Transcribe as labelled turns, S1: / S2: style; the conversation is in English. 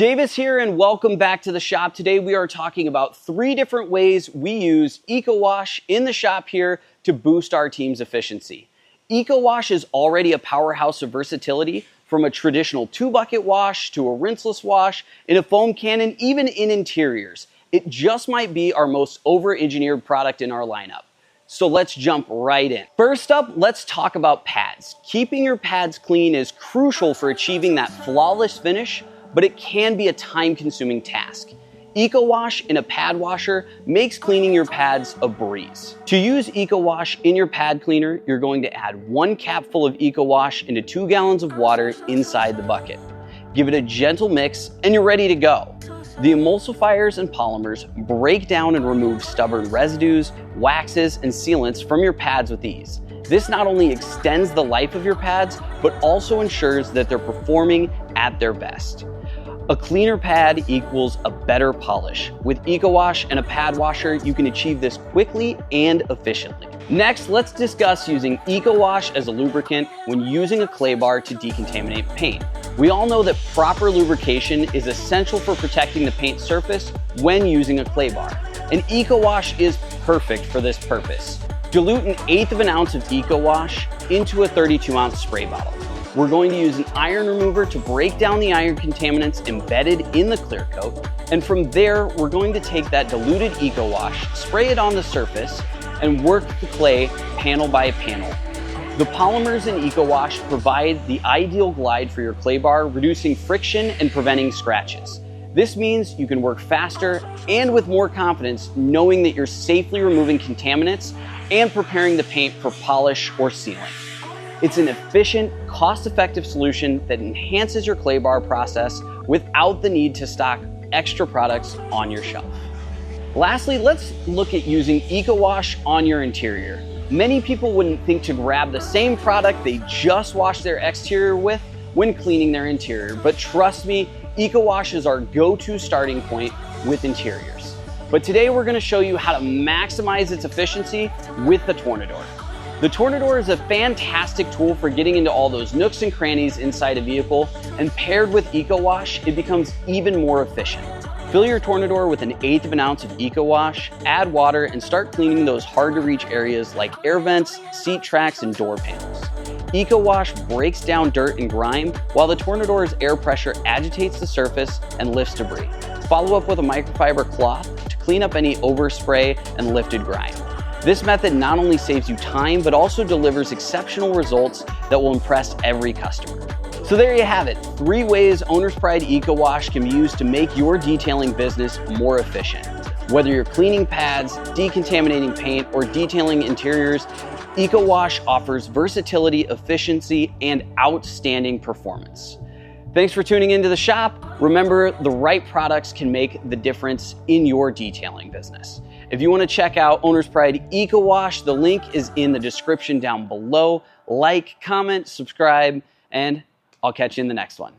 S1: Davis here and welcome back to the shop. Today we are talking about 3 different ways we use EcoWash in the shop here to boost our team's efficiency. EcoWash is already a powerhouse of versatility, from a traditional 2-bucket wash to a rinseless wash, in a foam can, and even in interiors. It just might be our most over-engineered product in our lineup. So let's jump right in. First up, let's talk about pads. Keeping your pads clean is crucial for achieving that flawless finish, but it can be a time-consuming task. EcoWash in a pad washer makes cleaning your pads a breeze. To use EcoWash in your pad cleaner, you're going to add 1 capful of EcoWash into 2 gallons of water inside the bucket. Give it a gentle mix and you're ready to go. The emulsifiers and polymers break down and remove stubborn residues, waxes, and sealants from your pads with ease. This not only extends the life of your pads, but also ensures that they're performing at their best. A cleaner pad equals a better polish. With EcoWash and a pad washer, you can achieve this quickly and efficiently. Next, let's discuss using EcoWash as a lubricant when using a clay bar to decontaminate paint. We all know that proper lubrication is essential for protecting the paint surface when using a clay bar, and EcoWash is perfect for this purpose. Dilute 1/8 ounce of EcoWash into a 32-ounce spray bottle. We're going to use an iron remover to break down the iron contaminants embedded in the clear coat, and from there, we're going to take that diluted EcoWash, spray it on the surface, and work the clay panel by panel. The polymers in EcoWash provide the ideal glide for your clay bar, reducing friction and preventing scratches. This means you can work faster and with more confidence, knowing that you're safely removing contaminants and preparing the paint for polish or sealing. It's an efficient, cost-effective solution that enhances your clay bar process without the need to stock extra products on your shelf. Lastly, let's look at using EcoWash on your interior. Many people wouldn't think to grab the same product they just washed their exterior with when cleaning their interior, but trust me, EcoWash is our go-to starting point with interiors. But today we're going to show you how to maximize its efficiency with the Tornador. The Tornador is a fantastic tool for getting into all those nooks and crannies inside a vehicle, and paired with EcoWash, it becomes even more efficient. Fill your Tornador with 1/8 ounce of EcoWash, add water, and start cleaning those hard-to-reach areas like air vents, seat tracks, and door panels. EcoWash breaks down dirt and grime, while the Tornador's air pressure agitates the surface and lifts debris. Follow up with a microfiber cloth to clean up any overspray and lifted grime. This method not only saves you time, but also delivers exceptional results that will impress every customer. So there you have it, 3 ways Owner's Pride EcoWash can be used to make your detailing business more efficient. Whether you're cleaning pads, decontaminating paint, or detailing interiors, EcoWash offers versatility, efficiency, and outstanding performance. Thanks for tuning into the shop. Remember, the right products can make the difference in your detailing business. If you want to check out Owner's Pride EcoWash, the link is in the description down below. Like, comment, subscribe, and I'll catch you in the next one.